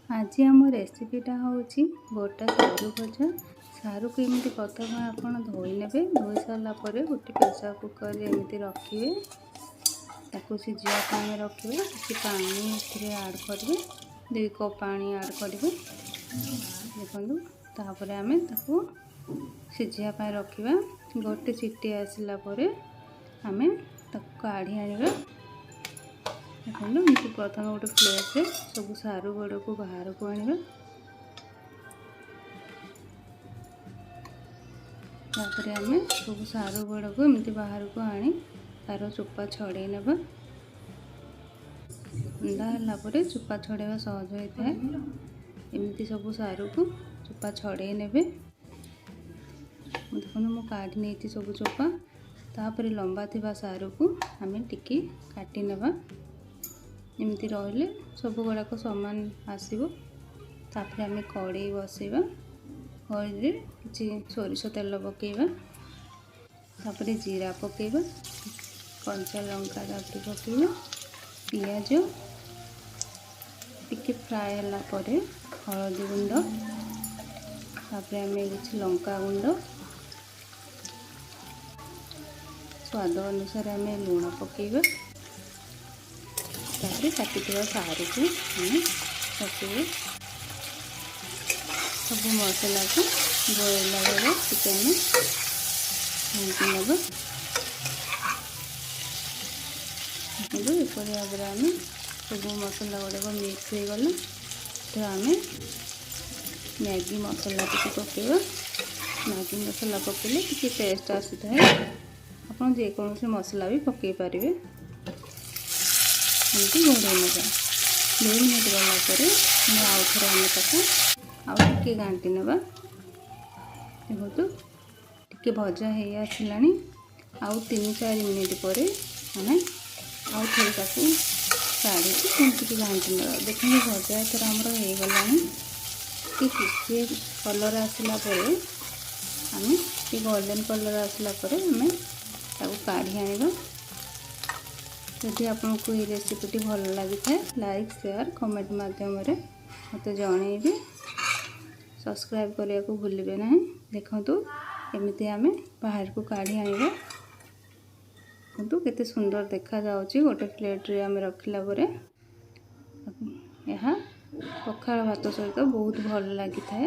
आज आम रेसिपीटा होची गोटा सारू भजा। सारू को एमती प्रथम आपण धोई नेबे। धोई सारा पर गोटे प्रेसर कुकर एमती रखिए, ताको सिझा पानी रखिए। किसी पानी एथिरे ऐड करेंगे, 2 कप पानी ऐड करेंगे। देखो तापर आम ताको सिझा पाई रखिबा। गोटे सीटी आसला पर आम ताको काढ़ी आनिबा। देखो एमती प्रथम गोटे प्लेट सब सारू गुड़ को बाहर को आनिबा। तापर आम सब सारू गुड़ को एमती बाहर को आनी तार चोपा छड़े नेबा। अंडा हला पर चोपा छड़ेवा सहज होता है। एमती सब सारू को चोपा छड़े नेबे। देखो मु काढ़ी नहीं सब चोपा। तापर लंबा थिबा सारू को आम टिके काटी नेबा। एमती रहिले सब गुड़ाक सामान आसो। तापर आम कड़े बसैबा। कड़े किसी सोरिष तेल पकेबा। तापर जीरा पकेबा, कंचा लंका काटी पकेबा, पियाज टिके फ्राए हला परे हळदी गुंड, तापर आम किसी लंका गुंड, स्वाद अनुसार आम लुण पकेबा। तापर काटी सारू को आम पकेबा। सब मसला को गोला बेले टिके आम घाटी नेबा। देखो एपरी भाव में आम सब मसला गुड़ाक मिक्स हो गला। तो आम मैगी मसला टी पकेबा। मैगी मसला पकेले किसी टेस्ट आसी है। आप जेकोसी मसला भी पकई पारे। एमती घोड़े नेबा। 2 मिनट गलापर आउ थे आम ताको टे घाटी नेबा। देखो टे भजा हो आसला। आउ 3-4 मिनट पर आम आउ थे ताको काढ़ी टे घाटी नेबा। देखिए भजा एथर आमर हो गला। किसी कलर आसला पर आम गोल्डन कलर आसला पर आम ताको काढ़ी आनिबा। यदि आपको ये रेसिपीटी भल लगी था लाइक शेयर कमेंट माध्यम मत जनइबे। सब्सक्राइब करने को भूलिए ना। देखो एमती आम बाहर को काढ़ी आनिबा। देखो केते सुंदर देखा जाउची। गोटे प्लेट रे आम रखिला परे यह पखाल भात सहित बहुत भल लगी था।